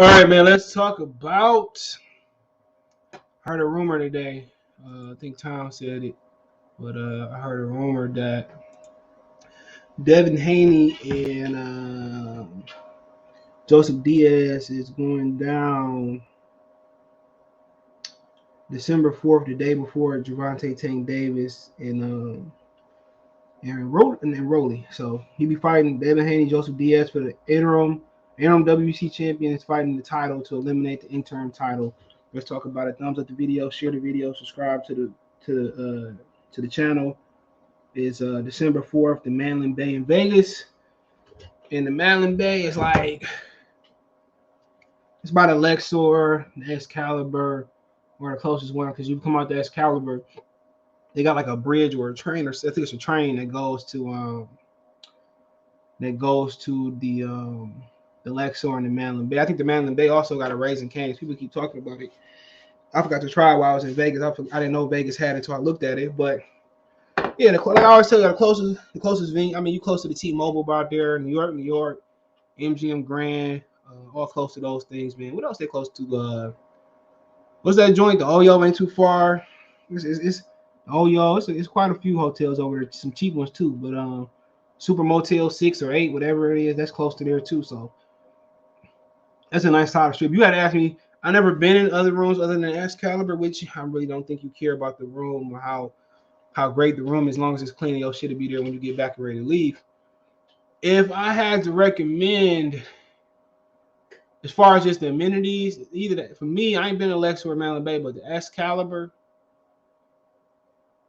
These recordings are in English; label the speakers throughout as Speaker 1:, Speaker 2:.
Speaker 1: All right, man. Let's talk about. Heard a rumor today. I think Tom said it, but I heard a rumor that Devin Haney and Joseph Diaz is going down December 4th, the day before Gervonta Tank Davis and Rolly. So he be fighting Devin Haney, Joseph Diaz for the interim WC champion is fighting the title to eliminate the interim title. Let's talk about it. Thumbs up the video, share the video, subscribe to the channel. It's December 4th, the Mandalay Bay in Vegas. And the Mandalay Bay is like it's by the Lexor, the Excalibur, or the closest one, because you come out the Excalibur, they got like a bridge or a train, or I think it's a train that goes to the Lexor and the Mandalay Bay. I think the Mandalay Bay also got a Raising Cane's. People keep talking about it. I forgot to try it while I was in Vegas. I didn't know Vegas had it until I looked at it. But yeah, like I always tell you, the closest venue. I mean, you close to the T-Mobile out there, New York, MGM Grand, all close to those things, man. What else they close to? What's that joint? The Oyo ain't too far. It's Oyo. It's quite a few hotels over there. Some cheap ones too, but Super Motel 6 or 8, whatever it is, that's close to there too. So that's a nice side of strip. You had to ask me. I never been in other rooms other than Excalibur, which I really don't think you care about the room or how great the room is, as long as it's clean and your shit will be there when you get back and ready to leave. If I had to recommend, as far as just the amenities, either that for me, I ain't been to Lexor or Mandalay Bay, but the Excalibur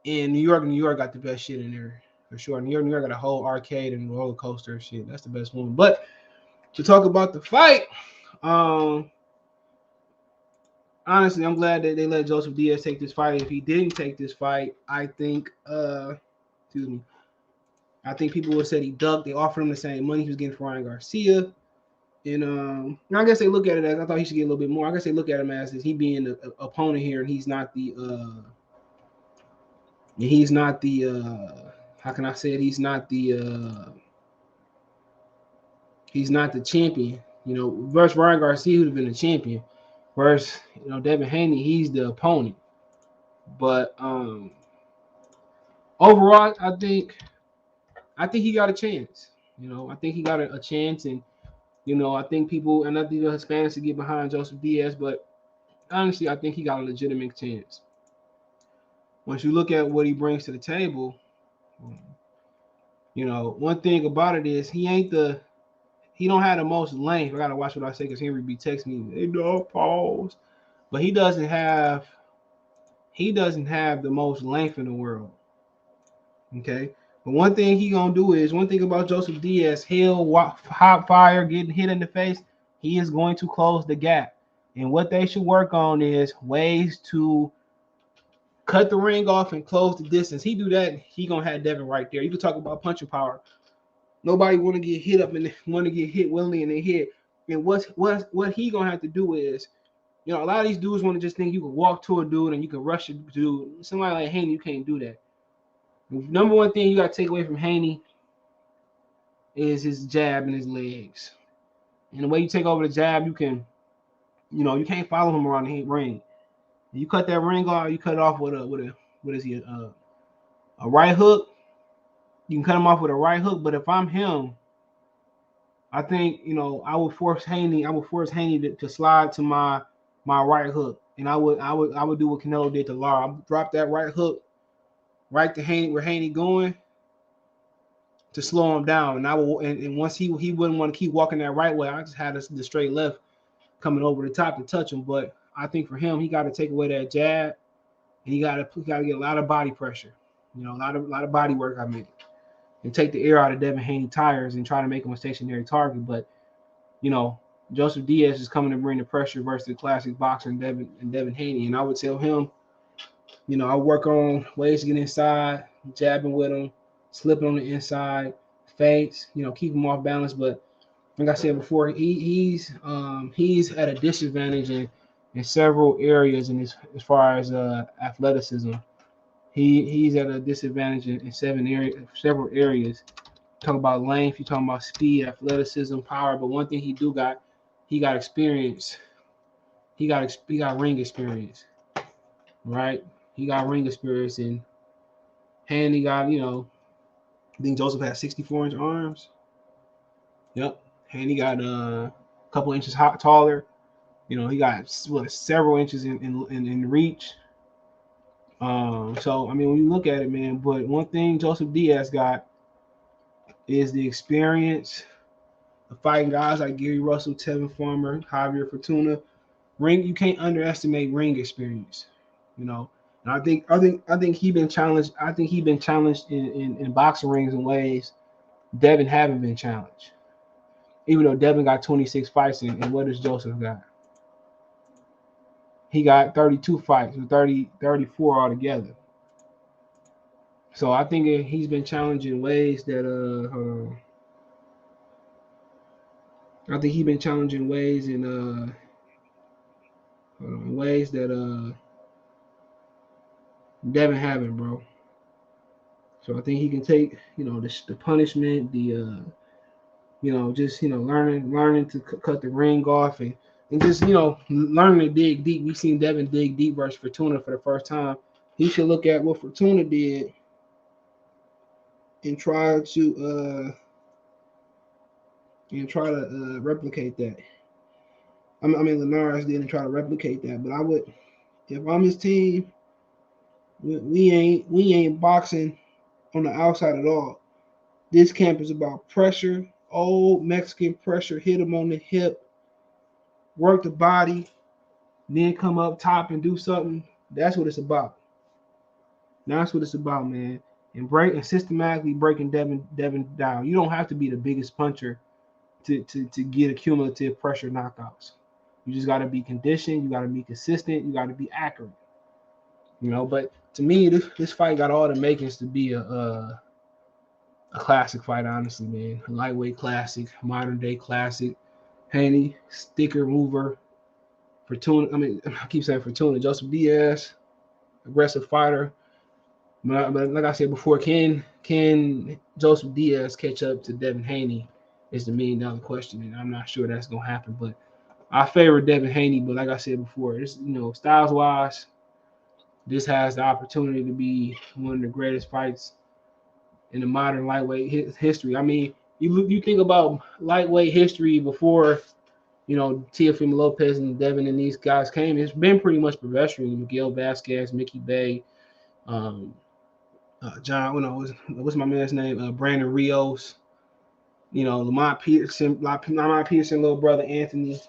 Speaker 1: in New York got the best shit in there for sure. New York got a whole arcade and roller coaster shit. That's the best one. But to talk about the fight, honestly, I'm glad that they let Joseph Diaz take this fight. If he didn't take this fight, I think I think people would have said he ducked. They offered him the same money he was getting for Ryan Garcia. And I guess they look at it as, I thought he should get a little bit more. I guess they look at him as he being the opponent here, and he's not the how can I say it? He's not the champion. You know, versus Ryan Garcia, who'd have been the champion. Versus, Devin Haney, he's the opponent. But overall, I think he got a chance. I think he got a chance, and I think people, and I think the Hispanics to get behind Joseph Diaz, but honestly, I think he got a legitimate chance. Once you look at what he brings to the table, one thing about it is he don't have the most length. I gotta watch what I say because Henry be texting me. Hey, dog, pause. But he doesn't have the most length in the world. Okay. But one thing he gonna do is, one thing about Joseph Diaz, he'll hot fire, getting hit in the face. He is going to close the gap. And what they should work on is ways to cut the ring off and close the distance. He do that, he gonna have Devin right there. You can talk about punching power. Nobody want to get hit up and want to get hit willingly and they hit. And what he gonna have to do is, a lot of these dudes want to just think you can walk to a dude and you can rush a dude. Somebody like Haney, you can't do that. Number one thing you got to take away from Haney is his jab and his legs. And the way you take over the jab, you can, you can't follow him around the ring. You cut that ring off, you cut it off with a right hook. You can cut him off with a right hook. But if I'm him, I think I would force Haney. To slide to my right hook, and I would do what Canelo did to Lara. I would drop that right hook right to Haney, where Haney going, to slow him down. And I will, and once he wouldn't want to keep walking that right way, I just had the straight left coming over the top to touch him. But I think for him, he got to take away that jab, and he got to get a lot of body pressure, a lot of body work. I mean, and take the air out of Devin Haney tires and try to make him a stationary target. But Joseph Diaz is coming to bring the pressure versus the classic boxer and Devin Haney. And I would tell him, I work on ways to get inside, jabbing with him, slipping on the inside, feints, keep him off balance. But like I said before, he's at a disadvantage in several areas, and as far as athleticism, he's at a disadvantage in several areas. Talk about length, you talking about speed, athleticism, power. But one thing he he got experience. He got ring experience, right? He got ring experience, and Haney got, I think Joseph had 64-inch arms. Yep. Haney got a couple inches taller. He got several inches in reach. So I mean, when you look at it, man, but one thing Joseph Diaz got is the experience of fighting guys like Gary Russell, Tevin Farmer, Javier Fortuna. You can't underestimate ring experience. And I think he been challenged. I think he been challenged in boxing rings in ways Devin haven't been challenged. Even though Devin got 26 fights in, and what does Joseph got? He got 32 fights, 34 altogether. So I think he's been challenged in ways that I think he's been challenged in ways that Devin haven't, bro. So I think he can take the punishment, just learning to cut the ring off, and just learning to dig deep. We've seen Devin dig deep versus Fortuna for the first time. He should look at what Fortuna did and try to replicate that. I mean, Linares did and try to replicate that. But I would, if I'm his team, we ain't boxing on the outside at all. This camp is about pressure, old Mexican pressure. Hit him on the hip, work the body, then come up top and do something. That's what it's about. That's what it's about, man. And systematically breaking Devin down. You don't have to be the biggest puncher to get a cumulative pressure knockouts. You just got to be conditioned. You got to be consistent. You got to be accurate. But to me, this fight got all the makings to be a classic fight, honestly, man. A lightweight classic, modern day classic. Haney, sticker mover. Fortuna. I keep saying Fortuna. Joseph Diaz, aggressive fighter. But like I said before, can Joseph Diaz catch up to Devin Haney is the $1 million question, and I'm not sure that's gonna happen. But I favor Devin Haney. But like I said before, this styles wise, this has the opportunity to be one of the greatest fights in the modern lightweight history. I mean, you think about lightweight history before Teofimo Lopez and Devin and these guys came. It's been pretty much pedestrian. Miguel Vasquez, Mickey Bay. John, what's my man's name? Brandon Rios. Lamont Peterson, little brother Anthony.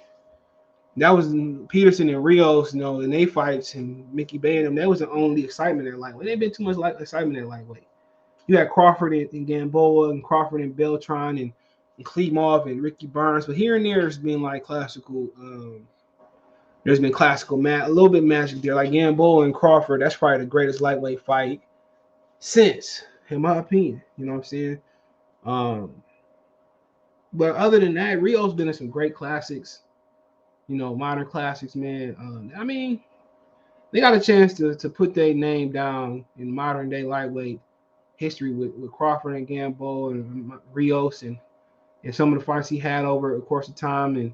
Speaker 1: That was Peterson and Rios, in they fights, and Mickey Bay and them. That was the only excitement at lightweight. There ain't been too much excitement at lightweight. You had Crawford and Gamboa, and Crawford and Beltran, and Klimov and Ricky Burns. But here and there, it's been like classical. There's been classical a little bit magic there. Like Gamboa and Crawford, that's probably the greatest lightweight fight since, in my opinion. You know what I'm saying? But other than that, Rio's been in some great classics. Modern classics, man. I mean, they got a chance to put their name down in modern day lightweight history with Crawford and Gamboa and Rios and some of the fights he had over the course of time. And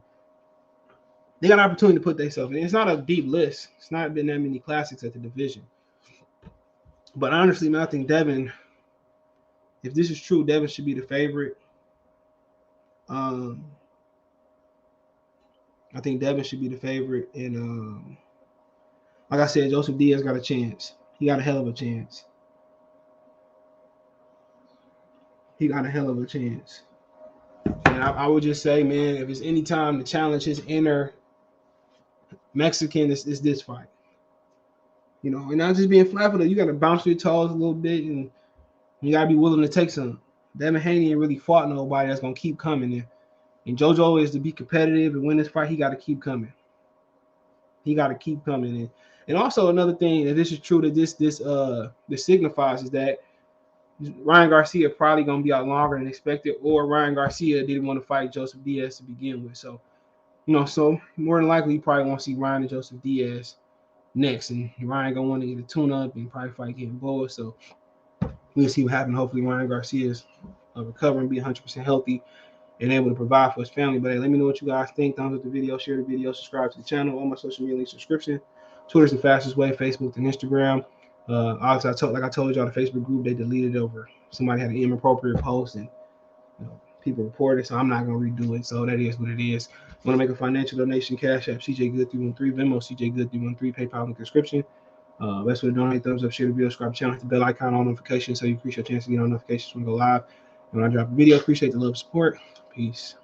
Speaker 1: they got an opportunity to put themselves in. It's not a deep list. It's not been that many classics at the division. But honestly, man, I think Devin, if this is true, Devin should be the favorite. I think Devin should be the favorite. And like I said, Joseph Diaz got a chance. He got a hell of a chance. And I would just say, man, if it's any time to challenge his inner Mexican, it's this fight. And not just being flat-footed. You got to bounce your toes a little bit, and you got to be willing to take some. Devin Haney ain't really fought nobody that's going to keep coming. And JoJo is to be competitive and win this fight, he got to keep coming. And also another thing, if this is true, that this signifies is that Ryan Garcia probably going to be out longer than expected, or Ryan Garcia didn't want to fight Joseph Diaz to begin with. So, so more than likely, you probably won't see Ryan and Joseph Diaz next. And Ryan going to want to get a tune-up and probably fight Gamboa. So, we'll see what happens. Hopefully, Ryan Garcia is recovering, be 100% healthy. and able to provide for his family. But hey, let me know what you guys think. Thumbs up the video, share the video, subscribe to the channel. All my social media links subscription. Twitter's the fastest way, Facebook and Instagram. Also, like I told y'all, the Facebook group, they deleted over. Somebody had an inappropriate post, and people reported, so I'm not gonna redo it. So that is what it is. Want to make a financial donation? Cash App CJ Good 313, Venmo CJ Good 313, PayPal in the description. Best way to donate: thumbs up, share the video, subscribe to the channel, hit the bell icon on notifications so you increase your chance to get on notifications when we go live. And when I drop a video, appreciate the love and support. Peace.